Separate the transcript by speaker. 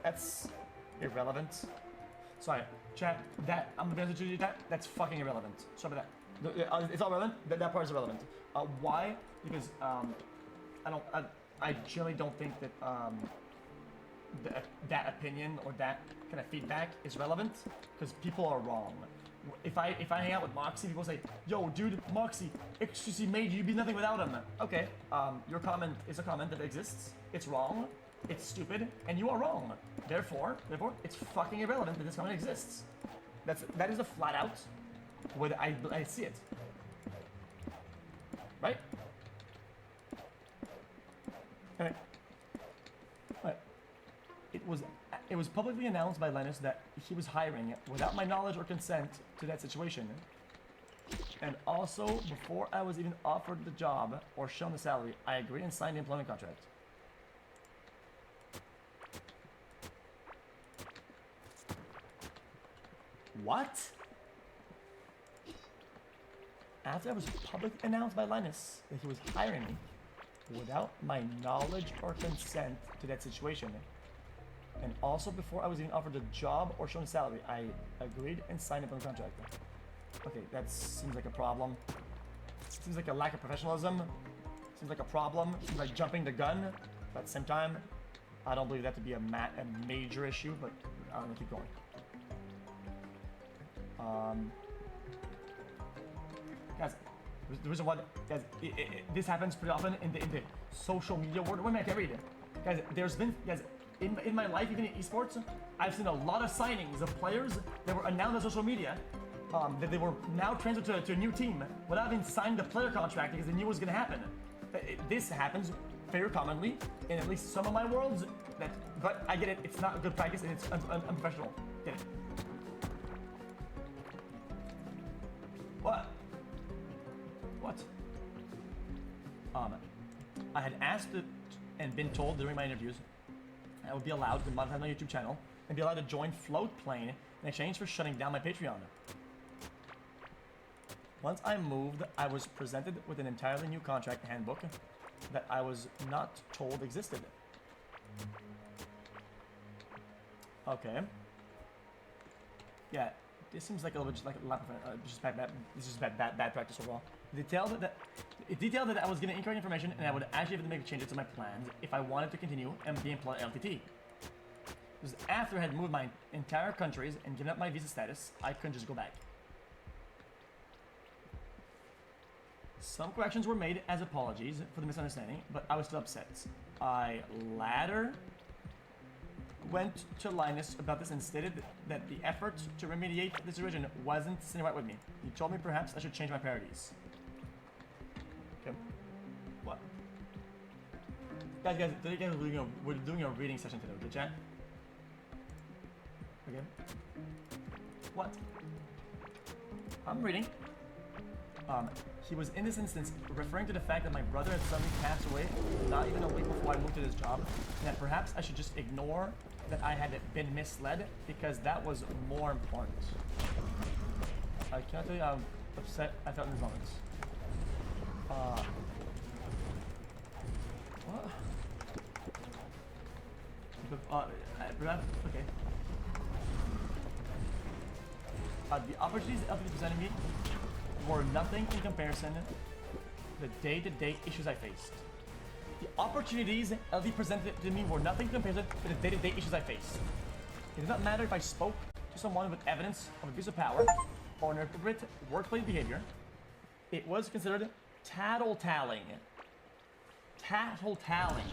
Speaker 1: That's irrelevant. Sorry, chat. That I'm gonna be honest, that's fucking irrelevant. Sorry about that. It's all relevant. That part is irrelevant. Why? Because I generally don't think that that opinion or that kind of feedback is relevant because people are wrong. If I hang out with Moxie, people say, "Yo, dude, Moxie, XQC made you be nothing without him." Okay, your comment is a comment that exists. It's wrong. It's stupid, and you are wrong. Therefore, it's fucking irrelevant that this comment exists. That is a flat out way that I see it. Right? Okay. Right. It was publicly announced by Linus that he was hiring without my knowledge or consent to that situation. And also, before I was even offered the job or shown the salary, I agreed and signed the employment contract. What? After I was publicly announced by Linus that he was hiring me without my knowledge or consent to that situation, and also before I was even offered a job or shown a salary, I agreed and signed up on the contract. Okay, that seems like a problem. Seems like a lack of professionalism. Seems like a problem. Seems like jumping the gun. But at the same time, I don't believe that to be a major issue, but I'm gonna keep going. Guys, the reason why, guys, this happens pretty often in the social media world. Wait a minute, I can't read it. Guys, there's been, guys, in my life, even in esports, I've seen a lot of signings of players that were announced on social media that they were now transferred to a new team without having signed the player contract because they knew it was going to happen. This happens very commonly in at least some of my worlds. But I get it, it's not a good practice and it's unprofessional. Get it. What? I had asked and been told during my interviews I would be allowed to monetize my YouTube channel and be allowed to join Float Plane in exchange for shutting down my Patreon. Once I moved, I was presented with an entirely new contract handbook that I was not told existed. Okay. Yeah, this seems like a little bit just like bad practice overall. It detailed that I was getting incorrect information and I would actually have to make changes to my plans if I wanted to continue and be employed at LTT. Because after I had moved my entire countries and given up my visa status, I couldn't just go back. Some corrections were made as apologies for the misunderstanding, but I was still upset. I later went to Linus about this and stated that the effort to remediate the situation wasn't sitting right with me. He told me perhaps I should change my priorities. Okay. What? Guys, we're doing a reading session today, okay, chat? Okay. What? I'm reading. He was in this instance referring to the fact that my brother had suddenly passed away not even a week before I moved to this job, and that perhaps I should just ignore that I had been misled because that was more important. I can't tell you how upset I felt in these moments. What? Perhaps, okay. The opportunities LTT presented me were nothing in comparison to the day-to-day issues I faced. The opportunities LTT presented to me were nothing in comparison to the day-to-day issues I faced. It did not matter if I spoke to someone with evidence of abuse of power or inappropriate workplace behavior. It was considered tattle-tallying. Tattle-tallying.